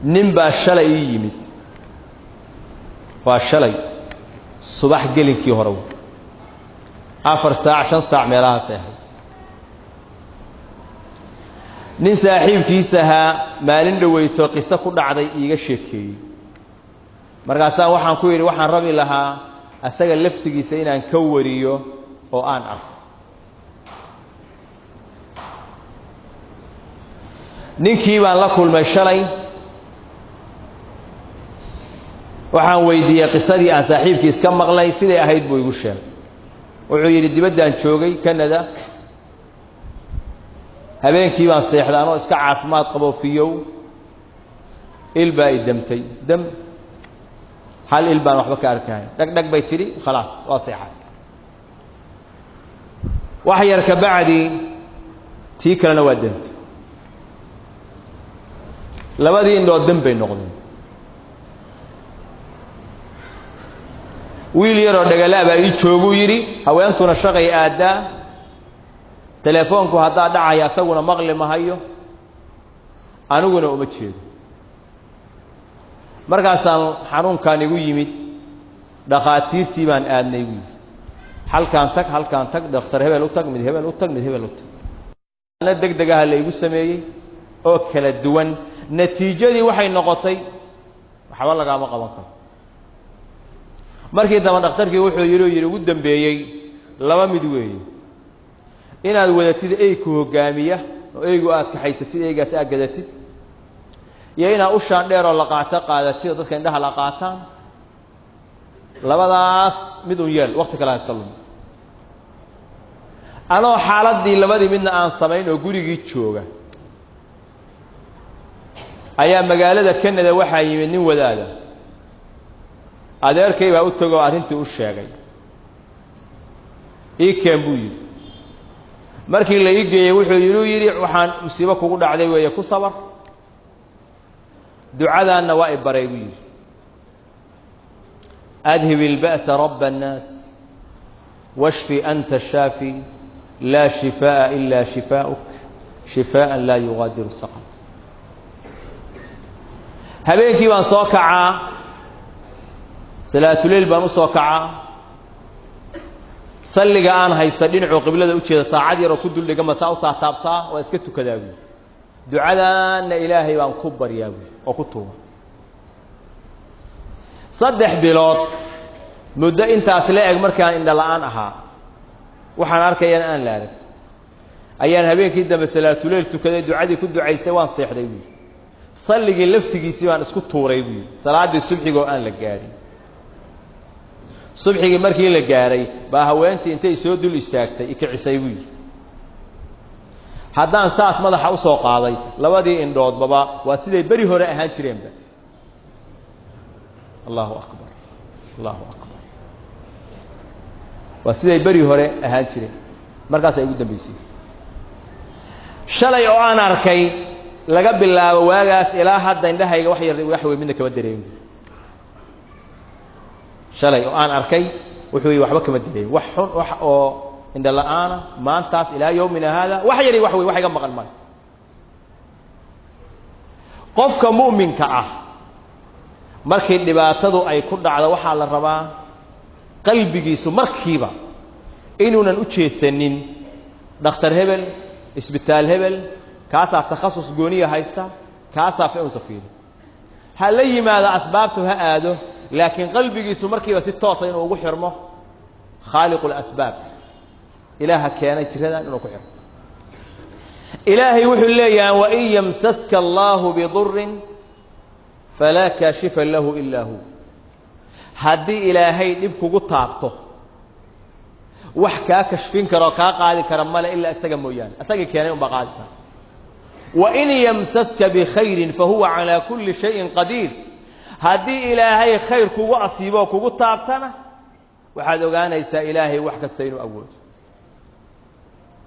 نبا شلي يمد وشلي صباح قلن كي هرو 4 ساعة 5 ساعة ميلها ساحل nin saaxiibkiisaha maalin dhaweyto qiso ku dhacday iiga sheekeeyay markaas waxaan ku yiri waxaan rabi lahaa asaga laftigiisa inaan ka wariyo oo aan arko ninkii baan la kulmay shalay waxaan weydiiyay qisadii aan saaxiibkiis ka maqlay sidee ahayd buu igu sheegay wuxuu yiri dibadaan joogay Canada habeenkii baan seexday anoo iska caafimaad qabo fiyow ilba idamtay dam hal ilbaan waxba ka arkay dhag bay tiri خلاص waa seexat wax yar ka bacdi tii kalena waa dantay labadii indhood dam bay noqdeen wiil yar oo dhagalaaba ii joogu yiri haweentuna shaqay aadaa telefoonku hadaa dhacay asaguna maqli ma hayo aniguna uma jeedo markaasaan xanuunkan igu yimid dhaqaatiirtii baan aadnay wiil halkaan tag dhakhtar hebel u tag mid hebel u tag ana degdegaha la igu sameeyay oo kala duwan natiijadii waxay noqotay waxba laga ma qaban karo markii daba dhakhtarkii wuxuu yiri ugu dambeeyay laba mid weey inaad wadatid ay ku hogaamiya oo aygu aad ka haysatid aygaas aad gadatid yeena u shaan dheer oo la qaadatid dadka indhaha la qaataan labadaas mid u yeel waqti kale iska lum anoo xaaladii labadii midna aan sameyn oo gurigii jooga ayaa magaalada Canada waxa yimid nin wadaada adeerkay baa u tago arintii u sheegay buu yiri markii la igeeyay wuxuu yiri waxaan musiibo kugu dhacday weeye ku sabar ducadaana waa ibaray buu yiri adhib alba'sa rabb an-nas washfi anta shafi la shifaa illa shifaa'uk shifaan la yughadiru saqam habeenkii baan soo kacaa salaatul layl baan u soo kacaa salliga aan haysto dhinaca qiblada u jeeda saacad yar oo ku dul dhigama saa u taabtaa oo iska tukadaa ducadaana ilaahay baan ku baryaa oo ku tuuba 3 bilood muddo intaas la eg markaan indha la'aan ahaa waxaan arkayaan aan la arag ayaan habeenkii dambe salaatul layl tukaday ducadii ku ducaystay waan seexday salligii laftigiisii baan isku tuuray salaadii subaxiga oo aan la gaarin subaxii markii la gaaray baa haweentii intay soo dul istaagtay ikicisay wiil haddaan saas madaxa u soo qaaday labadii indhood baba waa siday bari hore ahaan jireenba Allahu akbar waa siday bari hore ahaan jireen markaas ay ugu dambeysay shalay oo aan arkay laga bilaabo waagaas ilaa hadda indhahayga wax yar wax weyn midna kama dareemin shalay oo aan arkay wuxuu waxba kama dareemin wax xun wax oo indha la'aana maantaas ilaa yoomina hada wax yari wax weyn wax iga maqan ma qofka muuminka ah markii dhibaatadu ay ku dhacdo waxa la rabaa qalbigiisu markiiba inuunan u jeesanin dhakhtar hebel isbitaal hebel kaasa takhasus gooniya haysta kaasa fi usafir hal yimaada asbaabtu ha aado laakiin qalbigiisu markiiba si toos ah inuu ugu xirmo khaliqul asbab ilaaha keenay jiradan inuu ku xirmo ilaahi wuxuu leeyahay wa in yamsaska allah bi dhurrin fala kashifa lahu illa hu hadii ilaahay dib kugu taabto wax ka kashfin karo ka qaadi kara mala illa asaga mooyaan asaga keenay u baqaadi kara wa in yamsaska bi khairin fa huwa ala kulli shay'in qadir hadii ilaahay khair kugu asiibo kugu taabtana waxaad ogaanaysaa ilaahay wax kasta inuu awoodo